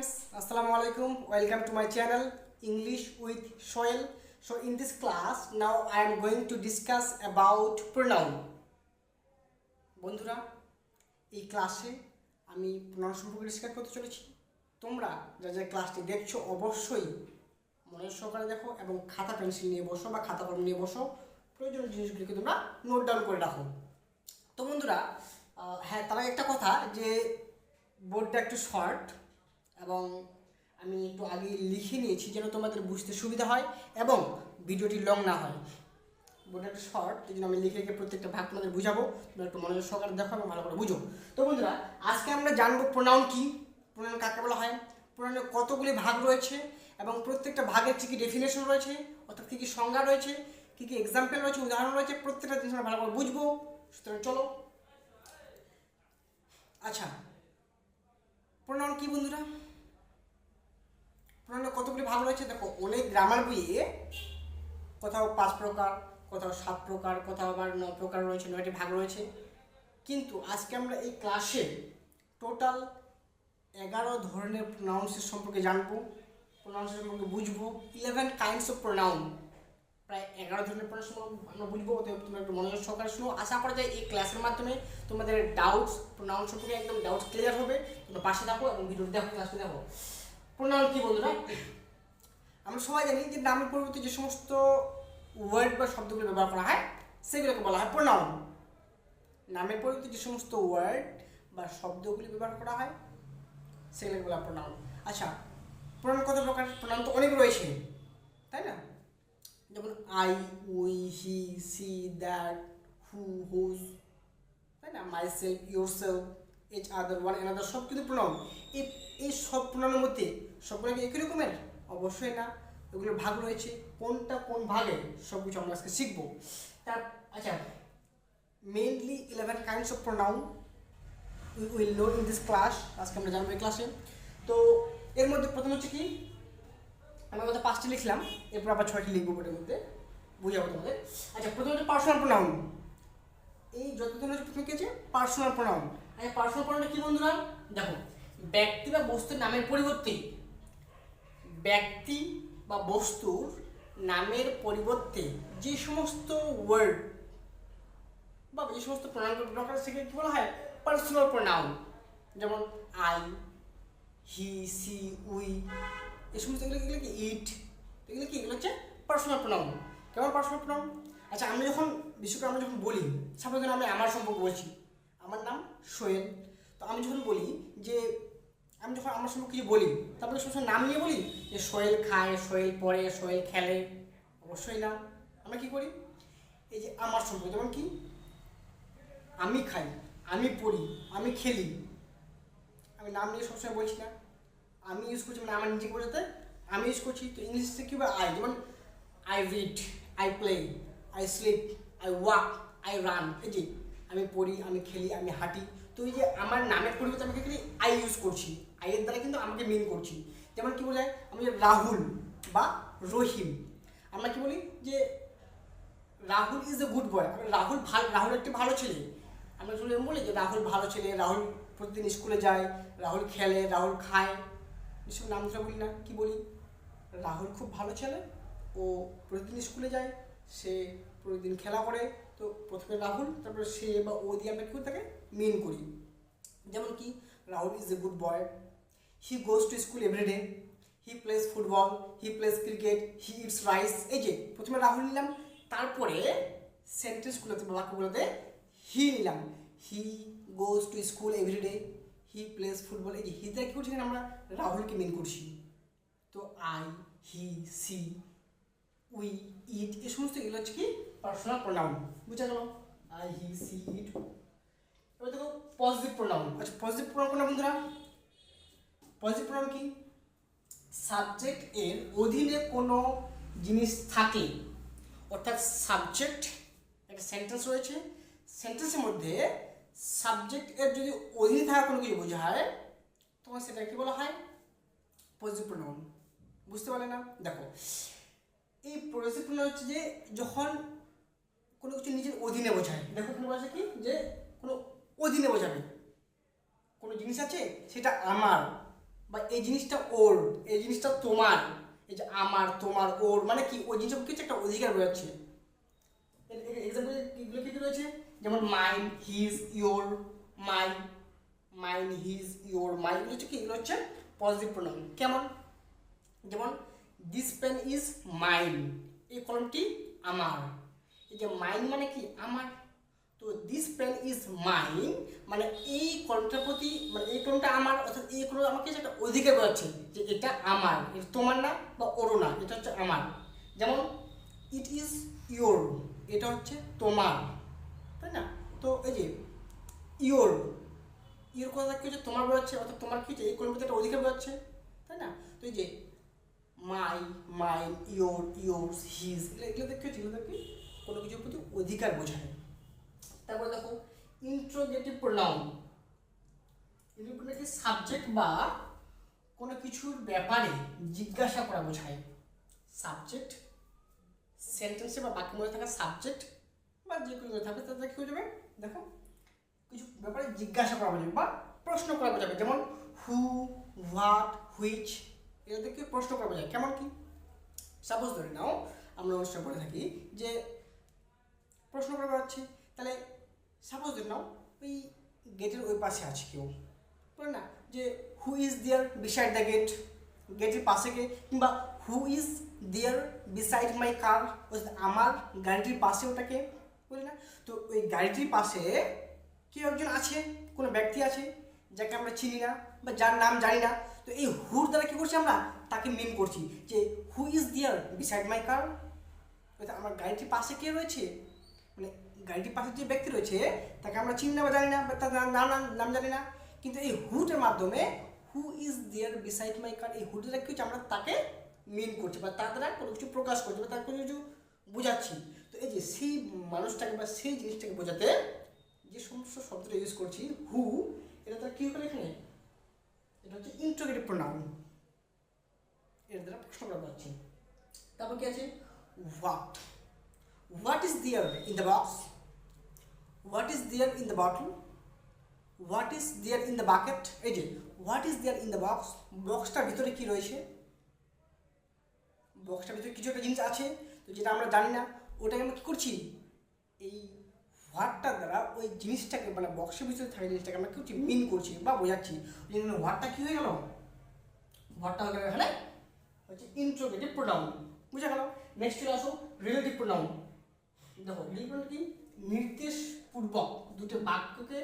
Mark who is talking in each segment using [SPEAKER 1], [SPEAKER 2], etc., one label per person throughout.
[SPEAKER 1] friends, Assalamu alaikum. Welcome to my channel English with Shoel. So in this class now I am going to discuss about pronoun. বন্ধুরা এই ক্লাসে আমি pronoun সম্পর্কে discuss করতে চলেছি। তোমরা যা ক্লাসটি দেখছো অবশ্যই মনের সহকারে দেখো এবং খাতা পেন্সিল নিয়ে বসো বা খাতা কলম নিয়ে বসো, প্রয়োজনীয় জিনিসগুলিকে তোমরা নোট ডাউন করে রাখো। তো বন্ধুরা হ্যাঁ, তার একটা কথা যে বোর্ডটা একটু শর্ট এবং আমি একটু আগে লিখে নিয়েছি যেন তোমাদের বুঝতে সুবিধা হয় এবং ভিডিওটি লং না হয়। বোর্ডটা একটু শর্ট, এই জন্য আমি লিখে লিখে প্রত্যেকটা ভাগ তোমাদের বুঝাবো, তোমরা একটু মনোযোগ সহকারে দেখো এবং ভালো করে বুঝো। তো বন্ধুরা আজকে আমরা জানবো প্রোনাউন কি, প্রোনাউন কাকে বলা হয়, প্রোনাউনের কতগুলি ভাগ রয়েছে এবং প্রত্যেকটা ভাগের কী কী ডেফিনেশন রয়েছে, অর্থাৎ কী কী সংজ্ঞা রয়েছে, কী কী এক্সাম্পল রয়েছে, উদাহরণ রয়েছে, প্রত্যেকটা জিনিস আমরা ভালো করে বুঝবো। সুতরাং চলো। আচ্ছা, প্রোনাউন কি বন্ধুরা? প্রোনাউনের কতগুলি ভাগ রয়েছে দেখো, অনেক গ্রামার বইয়ে কোথাও 5 প্রকার, কোথাও 7 প্রকার, কোথাও আবার 9 প্রকার রয়েছে, 9টি ভাগ রয়েছে। কিন্তু আজকে আমরা এই ক্লাসে টোটাল 11 ধরনের প্রোনাউন্সের সম্পর্কে জানবো, প্রোনাউন্সের সম্পর্কে বুঝবো। 11 কাইন্ডস অফ প্রোনাউন, প্রায় 11 ধরনের প্রোনাউন আমরা বুঝবো। অতএব তোমরা একটু মনোযোগ সহকারে শুনো। আশা করা যায় এই ক্লাসের মাধ্যমে তোমাদের ডাউটস, প্রোনাউন সম্পর্কে একদম ডাউটস ক্লিয়ার হবে। তোমরা পাশে থাকো এবং ভিডিওটি দেখো, ক্লাসটি দেখো। প্রোনাউন কি বন্ধুরা? আমরা সবাই জানি যে নামের পরিবর্তে যে সমস্ত ওয়ার্ড বা শব্দগুলো ব্যবহার করা হয় সেগুলোকে বলা হয় প্রোনাউন। নামের পরিবর্তে যে সমস্ত ওয়ার্ড বা শব্দগুলি ব্যবহার করা হয় সেগুলোকে বলা হয় প্রোনাউন। আচ্ছা, প্রোনাউন কত প্রকার? প্রোনাউন তো অনেক রয়েছে, তাই না? যেমন I, we, he, she, that, who, whose, তাই না? Myself, yourself, each other, one another, সব কিন্তু প্রোনাউন। এই সব প্রোনাউনের মধ্যে সবগুলো কি একই রকমের? অবশ্যই না, এগুলোর ভাগ রয়েছে। কোনটা কোন ভাগে সব কিছু আমরা আজকে শিখবো। আচ্ছা, mainly 11 kinds of pronoun we will know in this class. আজকে আমরা জানবো এই ক্লাসে। তো এর মধ্যে প্রথম হচ্ছে কি, আমরা মধ্যে 5টি লিখলাম, এরপর আবার 6টি লিখবো বোর্ডের মধ্যে, বুঝাবো তোমাদের। আচ্ছা, প্রথম হচ্ছে পার্সোনাল প্রোনাউন। এই যতদিন হচ্ছে প্রথমে কি আছে? Personal pronoun. আচ্ছা, পার্সোনাল প্রোনাউন কি বন্ধুরা? দেখো, ব্যক্তি বা বস্তুর নামের পরিবর্তে, ব্যক্তি বা বস্তুর নামের পরিবর্তে যে সমস্ত ওয়ার্ড বা যে সমস্ত প্রোনাউন দরকার সেগুলো কি বলা হয়? Personal pronoun. যেমন আই, হি, সি, উই, এই সমস্ত এগুলো কি? ইট, এগুলো কি? এগুলো হচ্ছে পার্সোনাল প্রোনাউন। কেমন পার্সোনাল প্রোনাউন? আচ্ছা, আমি যখন বিশেষ করে আমরা যখন বলি, সাপোজ আমি আমার সম্পর্কে বলছি, আমার নাম সোহেল, তো আমি যখন বলি যে আমি যখন আমার সম্পর্কে কিছু বলি, তারপরে সবসময় নাম নিয়ে বলি যে সোহেল খায়, সোহেল পড়ে, সোহেল খেলে, অবশ্যই না। আমরা কি করি? এই যে আমার সম্পর্কে, যেমন কি আমি খাই, আমি পড়ি, আমি খেলি, আমি নাম নিয়ে সবসময় বলছি না, আমি ইউজ করছি, মানে আমার নিজেকে বোঝাতে আমি ইউজ করছি। তো ইংলিশে কী বা আই, যেমন I read, I play, I sleep, I walk, I run. এই যে আমি পড়ি, আমি খেলি, আমি হাঁটি। তো এই যে আমার নামের পরিবর্তে আমি কি আই ইউজ করছি, আইয়ের দ্বারা কিন্তু আমাকে মিন করছি। যেমন কি বোঝায়? আমি রাহুল বা রহিম, আমরা কি বলি যে রাহুল ইজ এ গুড বয়, রাহুল একটি ভালো ছেলে। আমরা যদি বলি যে রাহুল ভালো ছেলে, রাহুল প্রতিদিন স্কুলে যায়, রাহুল খেলে, রাহুল খায়, এসব নাম ধরে বলি না। কি বলি? রাহুল খুব ভালো ছেলে, ও প্রতিদিন স্কুলে যায়, সে প্রতিদিন খেলা করে। তো প্রথমে রাহুল, তারপরে সে বা ও দিয়ে আমরা কী করে তাকে মিন করি। যেমন কি Rahul is a good boy, he goes to school everyday, he plays football, he plays cricket, he eats rice. এই যে প্রথমে রাহুল নিলাম, তারপরে সেন্টেন্সগুলোতে বা বাক্যগুলোতে হি নিলাম, he goes to school everyday, he plays football. এই যে হি দ্বারা কী করছি? আমরা রাহুলকে মিন করছি। তো আই, হি, সি, উই, ইট, এই সমস্ত এগুলো হচ্ছে কি পার্সোনাল প্রোনাউন। বুঝা গেল? আই, হি, সি, ইট। এবার দেখো পজিটিভ প্রোনাউন। আচ্ছা, পজিটিভ প্রোনাউন কোনটা বন্ধুরা? পজিটিভ প্রোনাউন কি? সাবজেক্ট এর অধীনে কোনো জিনিস থাকে, অর্থাৎ সাবজেক্ট, একটা সেন্টেন্স রয়েছে, সেন্টেন্সের মধ্যে সাবজেক্ট এর যদি অধীনে থাকা কোনো কিছু বোঝায় তখন সেটা কি বলা হয়? Positive pronoun. বুঝতে পারলে না? দেখো, এই পজিটিভ প্রোনাউন হচ্ছে যে যখন কোনো কিছু নিজের অধীনে বোঝায়। দেখো এখানে বলা কি যে কোনো অধীনে বোঝাবে, কোনো জিনিস আছে সেটা আমার বা এই জিনিসটা ওর, এই জিনিসটা তোমার, এই যে আমার, তোমার, ওর, মানে কি ওই জিনিসটা কিছু একটা অধিকার বোঝাচ্ছে। এক্সাম্পল এগুলো কি রয়েছে, যেমন mine, his, your, my, mine, his, your, my, এগুলো হচ্ছে কি, এগুলো হচ্ছে পজিটিভ প্রোনাউন। কেমন, যেমন দিস পেন ইজ মাইন, এই কলমটি আমার। এই যে মাইন মানে কি আমার, তো দিস পেন ইজ মাইন মানে এই কলমটার প্রতি, মানে এই কলমটা আমার, অর্থাৎ এই কলম আমাকে একটা অধিকার বোঝাচ্ছে যে এটা আমার, এটা তোমার না বা ওরও না, এটা হচ্ছে আমার। যেমন ইট ইজ ইয়োর, এটা হচ্ছে তোমার, তাই না? তো এই যে ইয়োর, ইয়োর কথা কি হচ্ছে তোমার বোঝাচ্ছে, অর্থাৎ তোমার কি হচ্ছে এই কলমের প্রতি একটা অধিকার বোঝাচ্ছে, তাই না? তো এই যে মাই, মাইন, ইয়োর, ইয়োরস, হিজ, এগুলো দেখতে হচ্ছে, এগুলো দেখে কোনো কিছুর প্রতি অধিকার বোঝায়। তারপরে দেখো ইন্ট্রোগেটিভ প্রোনাউন, এগুলো কি সাবজেক্ট বা কোনো কিছুর ব্যাপারে জিজ্ঞাসা করা বোঝায়। সাবজেক্ট, সেন্টেন্সে বা বাক্যের মধ্যে থাকা সাবজেক্ট বা যে কোনো থাকবে তাদের কি হয়ে যাবে, দেখো কিছু ব্যাপারে জিজ্ঞাসা করা বোঝাবে বা প্রশ্ন করা বোঝাবে। যেমন হু, হোয়াট, হুইচ, এদেরকে প্রশ্ন করা বোঝায়। কেমন কি, সাপোজ ধরে নাও আমরা অনুষ্ঠান পড়ে থাকি যে প্রশ্ন করা বোঝাচ্ছে, তাহলে সাপোজ ধরে নাও ওই গেটের ওই পাশে আছে কেউ, বলে না যে who is there beside the gate, গেটের পাশে কে, কিংবা হু ইজ দেয়ার বিসাইড মাই কার, আমার গাড়িটির পাশে ওটাকে, বলি না? তো ওই গাড়িটির পাশে কেউ একজন আছে, কোনো ব্যক্তি আছে যাকে আমরা চিনি না বা যার নাম জানি না। তো এই হুর দ্বারা কী করছি, আমরা তাকে মিন করছি যে হু ইজ দেয়ার বিসাইড মাই কার, আমার গাড়িটির পাশে কে রয়েছে, মানে গাড়িটির পাশে যে ব্যক্তি রয়েছে তাকে আমরা চিনি না বা জানি না বা তার নাম জানি না, কিন্তু এই হুটের মাধ্যমে হু ইজ দেয়ার বিসাইড মাই কার, এই হুটের কি হচ্ছে, আমরা তাকে মিন করছি বা তার দ্বারা কোনো কিছু প্রকাশ করছি বা তার কোনো কিছু বোঝাচ্ছি। তো এই যে সেই মানুষটাকে বা সেই জিনিসটাকে বোঝাতে যে সমস্ত শব্দটা ইউজ করছি হু, এটা তার কী করে এখানে, এটা হচ্ছে ইন্ট্রোগেটিভ প্রোনাউন, এর দ্বারা প্রশ্ন করা যাচ্ছে। তারপর কি আছে what, what is there in the box, what is there in the bottle, what is there in the bucket. এই যে what is there in the box, বক্সটার ভিতরে কি রয়েছে, বক্সটার ভিতরে কিছু একটা জিনিস আছে, তো যেটা আমরা জানি না, ওটাকে আমরা কী করছি, এই হোয়াটটার দ্বারা ওই জিনিসটাকে, মানে বক্সের ভিতরে থাকা জিনিসটাকে আমরা কী করছি, মিন করছি বা বোঝাচ্ছি। ওই জন্য হোয়াটটা কী হয়ে গেল, হোয়াটটা হয়ে গেল এখানে হচ্ছে ইন্ট্রোগেটিভ প্রোনাউন, বুঝা গেল। নেক্সট চলে আসো রিলেটিভ প্রোনাউন। দেখো রিলেটিভ প্রোনাউন কি, নির্দেশপূর্বক দুটো বাক্যকে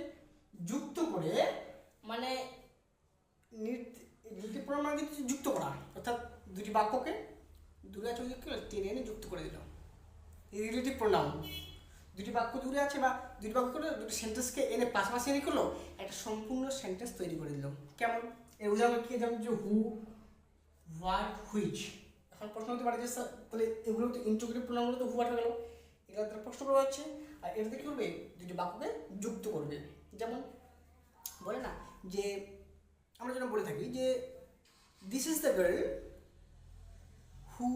[SPEAKER 1] যুক্ত করে, মানে রিলেটিভ প্রোনাউন মানে কিন্তু যুক্ত করা, অর্থাৎ দুটি বাক্যকে দূরে আছে টেনে এনে যুক্ত করে দিল, রিলেটিভ প্রোনাউন। দুটি বাক্য দূরে আছে বা দুটি বাক্য করে দুটি সেন্টেন্সকে এনে পাশাপাশি এনে করলো একটা সম্পূর্ণ সেন্টেন্স তৈরি করে দিল। কেমন, এর উদাহরণ কি, যেমন যে হু, হোয়াট, হুইচ। এখন প্রশ্ন হতে পারে যে স্যার তাহলে এগুলো তো ইন্ট্রোগেটিভ প্রোনাউনগুলো তো হোয়াট হয়ে গেল, এগুলো দ্বারা প্রশ্ন করা হচ্ছে, আর এটাতে কী করবে, দুটি বাক্যকে যুক্ত করবে। যেমন বলে না যে আমরা যেন বলে থাকি যে this is the girl who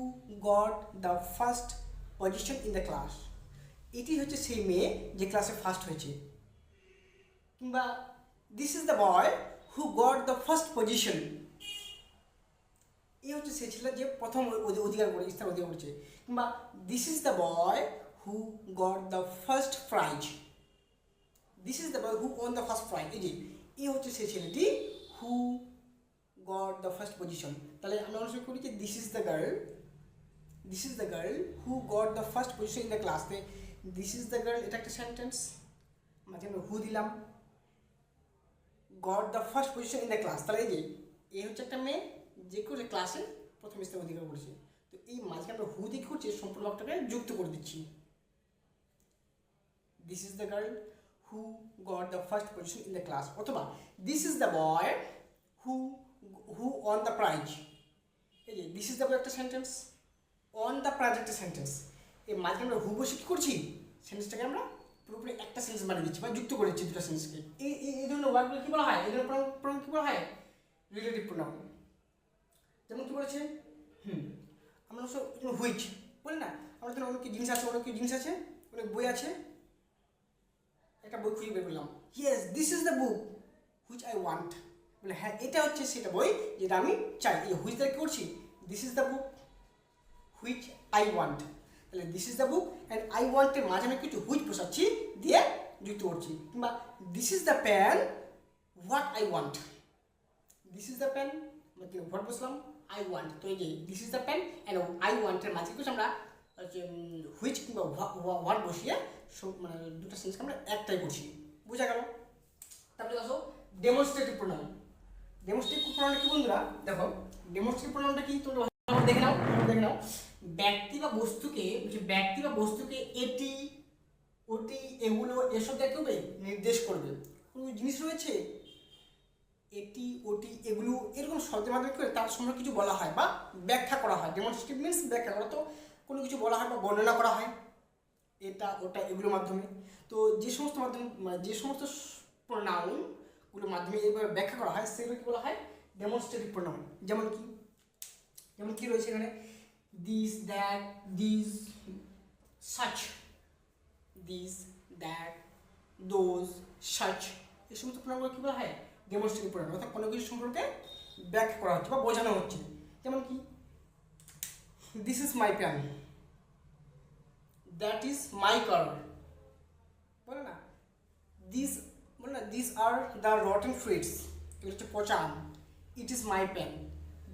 [SPEAKER 1] got the first position in the class, এটি হচ্ছে সেই মেয়ে যে ক্লাসে ফার্স্ট হয়েছে। কিংবা this is the boy who got the first position, এই হচ্ছে সেই ছেলে যে প্রথম অধিকার করে, স্থান অধিকার করেছে। কিংবা this is the boy who got the first prize, this is the boy who won the first prize, এই যে এই হচ্ছে সেই ছেলেটি হু গট দ্য ফার্স্ট পজিশন। তাহলে আমরা অনুসরণ করি যে this is the girl, this is the girl who got the first position in the class. This is the girl এটা একটা সেন্টেন্স, মাঝে আমরা হু দিলাম, goat the first position in the class, তাহলে এই যে এই হচ্ছে একটা মেয়ে যে করে ক্লাসে প্রথম স্থান অধিকার করেছে। তো এই মাঝে আমরা হু দিয়ে করছি সম্পূর্ণ বাক্যটাকে যুক্ত করে দিচ্ছি, this is the girl who got the first position in the class, অথবা this is the boy who who won the prize. এই যে দিস ইজ দ্য বয় একটা সেন্টেন্স, অন দ্য প্রাইজ একটা সেন্টেন্স, এই মাঝে আমরা হু বসে কী করছি, সেন্টেন্সটাকে আমরা পুরোপুরি একটা সেন্টেন্স বানিয়ে দিচ্ছি বা যুক্ত করে দিচ্ছি দুটো সেন্টেন্সকে। এই ধরনের ওয়ার্ডগুলো কী বলা হয়, এই ধরনের প্রোনাউন কী বলা হয়, রিলেটিভ প্রোনাউন। যেমন কী বলেছে আমরা হুইচ বলি না, আমরা যেন অনেক জিনিস আছে, অনেক জিনিস আছে, অনেক বই আছে, একটা বই খুঁজে বের করলাম, yes this is the book which I want, বলে হ্যাঁ এটা হচ্ছে সেটা বই যেটা আমি চাই। এই হুইচ দ্বারা কী করছি, this is the book which I want, তাহলে this is the book and I ওয়ান্টের মাঝে আমি কিছু হুইচ বসাচ্ছি দিয়ে যুক্ত করছি। কিংবা this is the pen what I want, this is the pen what বসলাম আই ওয়ান্ট, তো এই যে this is the pen and I ওয়ান্টের মাঝে কিছু আমরা হুইচ কিংবা হোয়াট বসিয়ে মানে দুটো সেন্সকে আমরা একটাই করছি, বোঝা গেল। তারপরে আসো ডেমনস্ট্রেটিভ প্রোনাউন। ডেমনস্ট্রেটিভ প্রোনাউনটা কি বন্ধুরা, দেখো ডেমনস্ট্রেটিভ প্রোনাউনটা কি তোমরা দেখে নাও। ব্যক্তি বা বস্তুকে এটি ওটি এগুলো এসব দেখবে নির্দেশ করবে। কোনো জিনিস রয়েছে এটি ওটি এগুলো এরকম শব্দের মাধ্যমে করে তার সম্পর্কে কিছু বলা হয় বা ব্যাখ্যা করা হয়। ডেমনস্ট্রেটিভ মিনস ব্যাখ্যা করা, তো কোনো কিছু বলা হয় বা বর্ণনা করা হয় এটা ওটা এগুলোর মাধ্যমে। তো যে সমস্ত প্রোনাউনগুলোর মাধ্যমে এইভাবে ব্যাখ্যা করা হয় সেগুলো কি বলা হয়, ডেমনস্ট্রেটিভ প্রোনাউন। যেমন কি রয়েছে এখানে, this that this such, this that those such, এই সমস্ত প্রোনাউনগুলো কি বলা হয়, ডেমনস্ট্রেটিভ প্রোনাউন, অর্থাৎ কোনো কিছু সম্পর্কে ব্যাখ্যা করা হচ্ছে বা বোঝানো হচ্ছে। যেমন কি this is my pen, that is my car, বলে না this are the rotten fruits, এগুলো হচ্ছে পচা আম, it is my pen,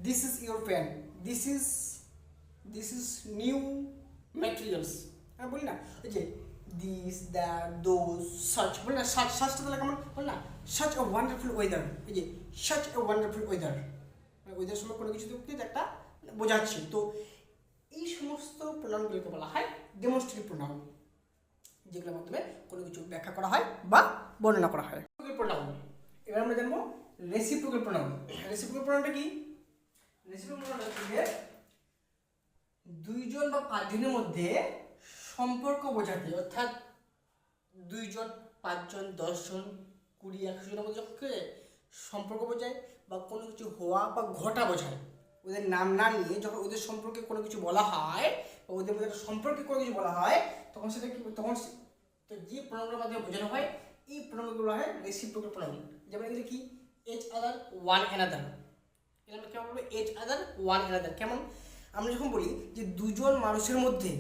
[SPEAKER 1] this is your pen, this is new materials, হ্যাঁ বলি না ওই যে দিস দ্যাট দোজ সাচ, বলি না সাচটা তাহলে কেমন বলি না, সাচ এ ওয়ান্ডারফুল ওয়েদার, এই যে such a wonderful weather, weather সময় কোনো কিছু একটা বোঝাচ্ছে। তো এই সমস্ত প্রোনাউনগুলোকে বলা হয় ডেমনস্ট্রেটিভ প্রোনাউন, যেগুলোর মাধ্যমে কোনো কিছু ব্যাখ্যা করা হয় বা বর্ণনা করা হয়। প্রোনাউন, এবার আমরা জানবো রেসিপ্রোকাল প্রোনাউন। রেসিপ্রোকাল প্রোনাউনটা কি, রেসিপ্রোকাল প্রোনাউনটা হচ্ছে দুইজন বা পাঁচজনের মধ্যে সম্পর্ক বোঝাতে, অর্থাৎ 2 জন 5 জন 10 জন 20 100 জনের মধ্যে যখন সম্পর্ক বোঝায় বা কোনো কিছু হওয়া বা ঘটা বোঝায়, ওদের নাম না নিয়ে যখন ওদের সম্পর্কে কোনো কিছু বলা হয় বা ওদের মধ্যে সম্পর্কে কোনো কিছু বলা হয় তখন সেটা কি, তখন তো যে প্রোনাউনগুলোর মাধ্যমে বোঝানো হয় এই প্রোনাউনগুলো হয় রেসিপ্রোকাল প্রোনাউন। যেমন এগুলো কি এচ আদার ওয়ান অ্যানাদার, এটা আমরা কেমন বলবো, এচ আদার ওয়ান অ্যানাদার। কেমন, আমরা যখন বলি যে দুজন মানুষের মধ্যে,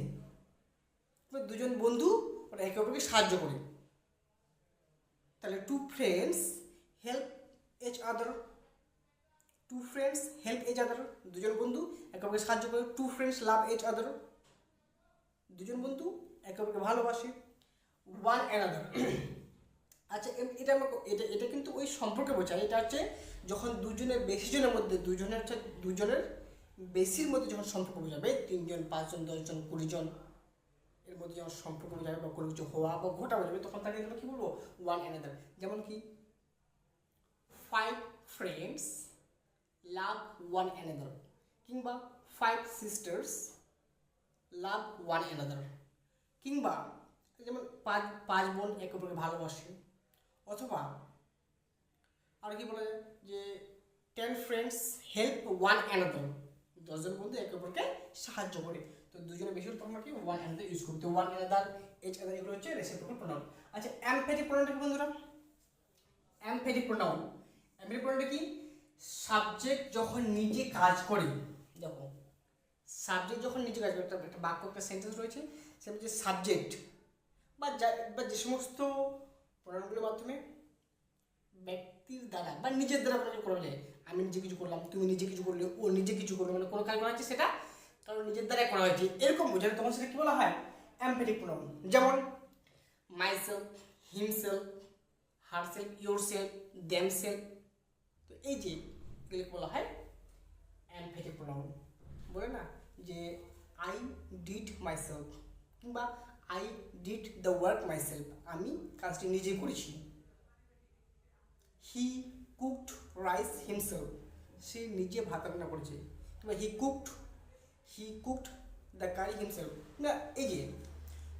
[SPEAKER 1] দুজন বন্ধু ওরা একে অপরকে সাহায্য করে, তাহলে টু ফ্রেন্ডস হেল্প এচ আদার, টু ফ্রেন্ডস হেল্প এচ আদার, দুজন বন্ধু একে অপরকে সাহায্য করে, টু ফ্রেন্ডস লাভ এচ আদার, দুজন বন্ধু একে অপরকে ভালোবাসে, ওয়ান অ্যানাদার। আচ্ছা এটা আমরা এটা কিন্তু ওই সম্পর্কে বোঝায়, এটা হচ্ছে যখন দুজনের বেশি জনের মধ্যে, দুজনের বেশির মধ্যে যখন সম্পর্ক বোঝাবে, 3 জন 5 জন 10 জন 20 জন এর মধ্যে যখন সম্পর্ক বোঝাবে বা কোনো কিছু হওয়া বা ঘটা বোঝাবে তখন তাকে আমরা কী বলবো, ওয়ান অ্যানাদার। যেমন কি 5 ফ্রেন্ডস লাভ ওয়ান অ্যানাদার, কিংবা 5 সিস্টার্স লাভ ওয়ান অ্যানাদার, কিংবা যেমন 5 বোন একে অপরকে ভালোবাসে, অথবা আর কি বলা যায় যে 10 ফ্রেন্ডস হেল্প ওয়ান অ্যানাদার, 10 জন বন্ধু একে অপরকে সাহায্য করে। তো দুজনের বেশি হলে আমরা কি ওয়ান অ্যানাদার ইউজ করি। তো ওয়ান অ্যানাদার এচ আদার এগুলো হচ্ছে রেসিপ্রোকাল প্রোনাউন। আচ্ছা এমফ্যাটিক প্রোনাউনটা কি বন্ধুরা, এমফ্যাটিক প্রোনাউন, এমফ্যাটিক প্রোনাউনটা কি, সাবজেক্ট যখন নিজে কাজ করে, দেখো সাবজেক্ট যখন নিজে কাজ করে, একটা বাক্য একটা সেন্টেন্স রয়েছে সেটা হচ্ছে সাবজেক্ট বা যে সমস্ত প্রোনাউনগুলোর মাধ্যমে ব্যক্তির দ্বারা বা নিজের দ্বারা কোনো কিছু করা যায়, আমি নিজে কিছু করলাম, তুমি নিজে কিছু করলে, ও নিজে কিছু করলে, মানে কোনো কাজ করা হচ্ছে সেটা কারণ নিজের দ্বারাই করা হয়েছে এরকম বোঝালে তখন সেটা কী বলা হয়, এমফ্যাটিক প্রোনাউন। যেমন myself, himself, herself, yourself, themselves, তো এই যে এগুলোকে বলা হয় এমফ্যাটিক প্রোনাউন। বলে না যে আই ডিড মাইসেলফ, কিংবা I did the work myself, আমি কাজটি নিজেই করেছি। হি কুকড রাইস হিমসেলফ, সে নিজে ভাত রান্না করেছে, কিংবা হি কুকড দ্য কারি হিমসেলফ, না এই যে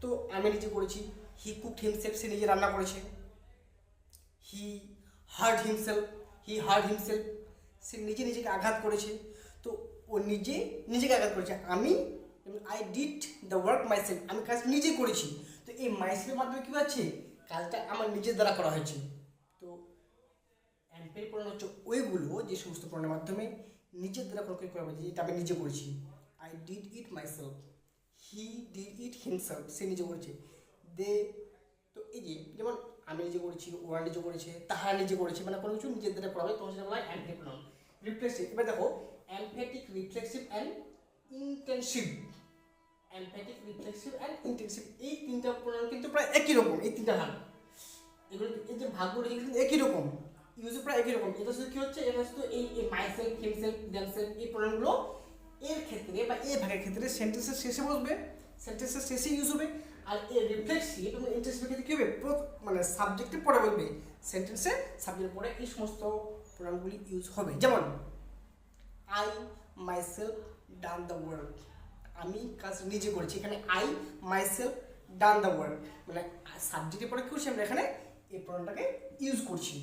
[SPEAKER 1] তো আমি নিজে করেছি, হি কুকড হিমসেলফ, সে নিজে রান্না করেছে। হি হার্ট হিমসেলফ, সে নিজেকে আঘাত করেছে। তো ও নিজেকে আঘাত করেছে। আমি I did the work myself, আমি কাজ নিজে করেছি। তো এই মাইসেলফের মাধ্যমে কী হচ্ছে, কাজটা আমার নিজের দ্বারা করা হয়েছে। তো অ্যাম্পেটিক প্রোনাউন হচ্ছে ওইগুলো যে সমস্ত প্রোনাউনের মাধ্যমে নিজের দ্বারা কোনো কিছু করা হবে, যেটা আমি নিজে করেছি। I did it myself, he did it himself, সে নিজে করেছে। দে, তো এই যে যেমন আমি নিজে করেছি, ওরা নিজে করেছে, তাহারা নিজে করেছে, মানে কোনো কিছু নিজের দ্বারা করা হবে তখন সেটা বলা হয় অ্যাম্পেটিক প্রোনাউন। রিফ্লেক্সিভ, এবার দেখো emphatic, reflexive and intensive. Emphatic, reflexive and intensive, এই তিনটা প্রোনাউন কিন্তু প্রায় একই রকম। এই তিনটা ভাগ, এগুলো এই যে ভাগগুলো কিন্তু একই রকম, ইউজ প্রায় একই রকম। এটা শুধু কি হচ্ছে, এটা শুধু এই মাইসেলফ, হিমসেলফ, দেমসেলফ, এই প্রোনাউনগুলো এর ক্ষেত্রে বা এই ভাগের ক্ষেত্রে সেন্টেন্সের শেষে বসবে, সেন্টেন্সের শেষে ইউজ হবে। আর এর রিফ্লেক্সিভ এবং ইন্টেনসিভের ক্ষেত্রে কী হবে, মানে সাবজেক্টের পরে বলবে, সেন্টেন্সে সাবজেক্টের পরে এই সমস্ত প্রোনাউনগুলি ইউজ হবে। যেমন I myself done the work, আমি কাজ নিজে করেছি, এখানে I myself done the work, মানে সাবজেক্টের পরে কী করছি আমরা এখানে এই প্রোনাউনটাকে ইউজ করছি।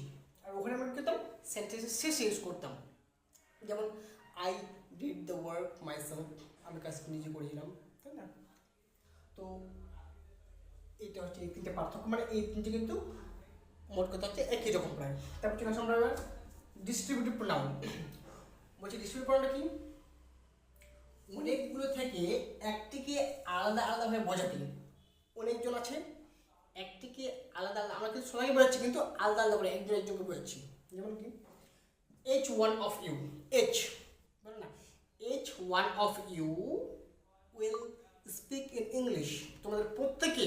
[SPEAKER 1] আর ওখানে আমরা কী করতাম, সেন্টেন্সের শেষে ইউজ করতাম। যেমন I did the work myself, আমি কাজ নিজে করেছিলাম, তাই না? তো এইটা হচ্ছে এই তিনটে পার্থক্য, মানে এই তিনটে কিন্তু মোট কথা হচ্ছে একই রকম প্রায়। তারপর চলে আসে আমরা এবার ডিস্ট্রিবিউটিভ প্রোনাউন। বলছি ডিস্ট্রিবিউটিভ প্রোনাউনটা কি, অনেকগুলো থেকে একটিকে আলাদা আলাদাভাবে বোঝাতে। অনেকজন আছে, একটিকে আলাদা আলাদা, আমরা কিন্তু সবাই বোঝাচ্ছি কিন্তু আলাদা আলাদা করে একজন একজনকে বোঝাচ্ছি। যেমন কি each one of you, each বলো না, each one of you will speak in English, তোমাদের প্রত্যেকে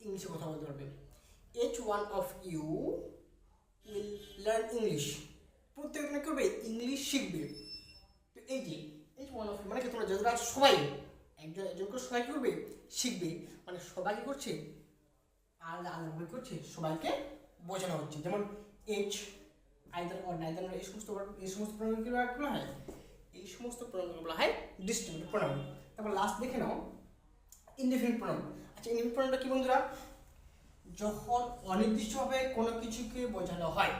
[SPEAKER 1] ইংলিশে কথা বলতে পারবে। Each one of you will learn English, প্রত্যেকজনে করবে ইংলিশ শিখবে। তো এই যে এইচ ওয়ান অফ ইউ মানে কি, তোমরা যারা আছো সবাই একজন একজন করে সবাই করবে শিখবে, মানে সবাই করছে আলাদা আলাদাভাবে করছে, সবাইকে বোঝানো হচ্ছে। যেমন এইচ, আইদার অর নাইদার, এই সমস্ত প্রোনাউনগুলো বলা হয়, এই সমস্ত প্রোনাউনগুলো বলা হয় ডিস্ট্রিবিউটিভ প্রোনাউন। তারপর লাস্ট দেখে নাও ইনডিফিনিট প্রোনাউন। আচ্ছা, ইনডিফিনিট প্রোনাউনটা কি বন্ধুরা, যখন অনির্দিষ্টভাবে কোনো কিছুকে বোঝানো হয়,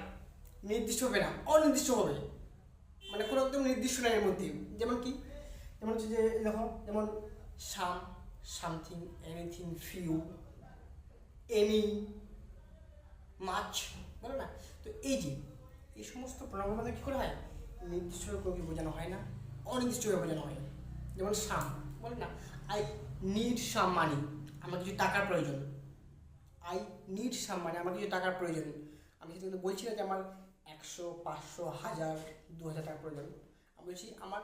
[SPEAKER 1] নির্দিষ্ট হবে না, অনির্দিষ্ট হবে, মানে কোনো একদম নির্দিষ্ট নাই এর মধ্যে। যেমন কি, যেমন হচ্ছে যে দেখো, যেমন সাম, সামথিং, এনিথিং, ফিউ, এনি, মাছ, বলো না। তো এই যে এই সমস্ত প্রোনাউনের মধ্যে কী করা হয়, নির্দিষ্টভাবে কোনো কিছু বোঝানো হয় না, অনির্দিষ্টভাবে বোঝানো হয়। যেমন সাম, বলে না, আই নিড সাম মানি, আমার কিছু টাকার প্রয়োজন। আই নিড সাম মানি, আমার কিছু টাকার প্রয়োজন। আমি কিন্তু বলছি না যে আমার 100, 500, 1000, 2000 টাকার প্রয়োজন। আমি বলছি আমার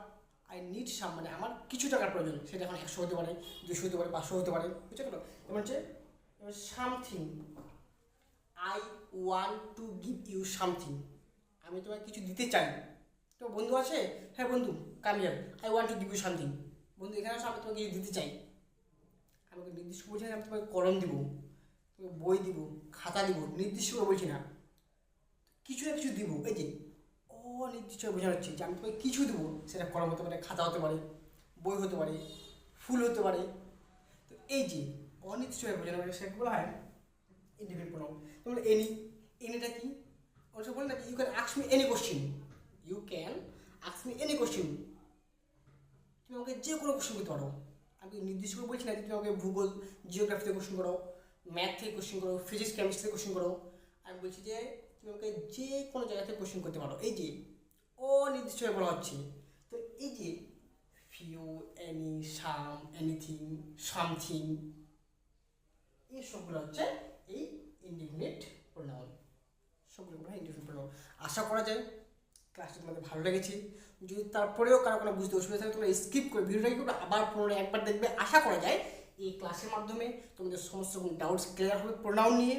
[SPEAKER 1] আই নিড সাম মানে আমার কিছু টাকার প্রয়োজন, সেটা এখন 100 হতে পারে, 200 হতে পারে, 500 হতে পারে, বুঝতে পারো? যেমন হচ্ছে something, I want to give you something, আমি তোমাকে কিছু দিতে চাই। তো বন্ধু আছে, হ্যাঁ বন্ধু come here, I want to give you something, বন্ধু এখানে আসো, আমি তোমাকে কিছু দিতে চাই। আমাকে নির্দিষ্ট বলছি না আমি তোমাকে কলম দিব, তোমাকে বই দিব, খাতা দিব, নির্দিষ্ট করে বলছি না, কিছু না কিছু দিব। এই যে অনির্দিষ্ট বোঝানো হচ্ছে যে আমি তোমাকে কিছু দেবো, সেটা কলম হতে পারে, খাতা হতে পারে, বই হতে পারে, ফুল হতে পারে। তো এই যে অনির্দিষ্টভাবে বোঝানো হয় সেটা বলা হয় ইনডিফিনিট প্রোনাউন। তোমরা এনি, এনিটা কি, অনেক বলে না, you can ask me any question, you can ask me any question, তুমি আমাকে যে কোনো কোশ্চেন করতে পারো। আমি নির্দিষ্ট করে বলছি না যে তুমি আমাকে ভূগোল, জিওগ্রাফিতে কোশ্চেন করো, ম্যাথ থেকে কোশ্চেন করো, ফিজিক্স, কেমিস্ট্রি থেকে কোশ্চেন করো। আমি বলছি যে তুমি আমাকে যে কোনো জায়গা থেকে কোশ্চেন করতে পারো। এই যে অনির্দিষ্টভাবে বলা হচ্ছে। তো এই যে ফিউ, এনি, সাম, এনিথিং, সামথিং, এই সবগুলো হচ্ছে এই ইনডিফিনিট প্রোনাউন, সবগুলো ইনডিফিনিট প্রোনাউন। আশা করা যায় ক্লাসটি তোমাদের ভালো লেগেছে। যদি তারপরেও কারো কোনো বুঝতে অসুবিধা থাকে তোমরা স্কিপ করে ভিডিওটা কি আবার পুনরায় একবার দেখবে। আশা করা যায় এই ক্লাসের মাধ্যমে তোমাদের সমস্ত রকম ডাউটস ক্লিয়ার হবে প্রোনাউন নিয়ে।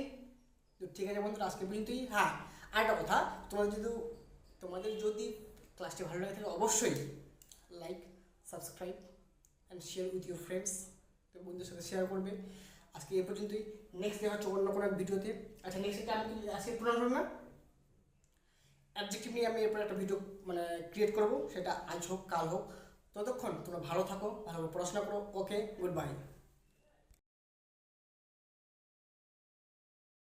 [SPEAKER 1] তো ঠিক আছে বন্ধুরা, আজকে পর্যন্তই। হ্যাঁ, আরেকটা কথা, তোমাদের যদি ক্লাসটি ভালো লাগে থাকে অবশ্যই like, subscribe and share with your friends, তো বন্ধুদের সাথে শেয়ার করবে। আজকে এই পর্যন্তই, নেক্সট দেখা হচ্ছে অন্য কোনো ভিডিওতে। আচ্ছা, নেক্সট আমি আজকে প্রোনাউন না অ্যাডজেক্টিভ নিয়ে আমি এরপর একটা ভিডিও মানে ক্রিয়েট করবো, সেটা আজ হোক কাল হোক। ততক্ষণ তোমরা ভালো থাকো, ভালোভাবে পড়াশোনা করো। ওকে, গুড বাই।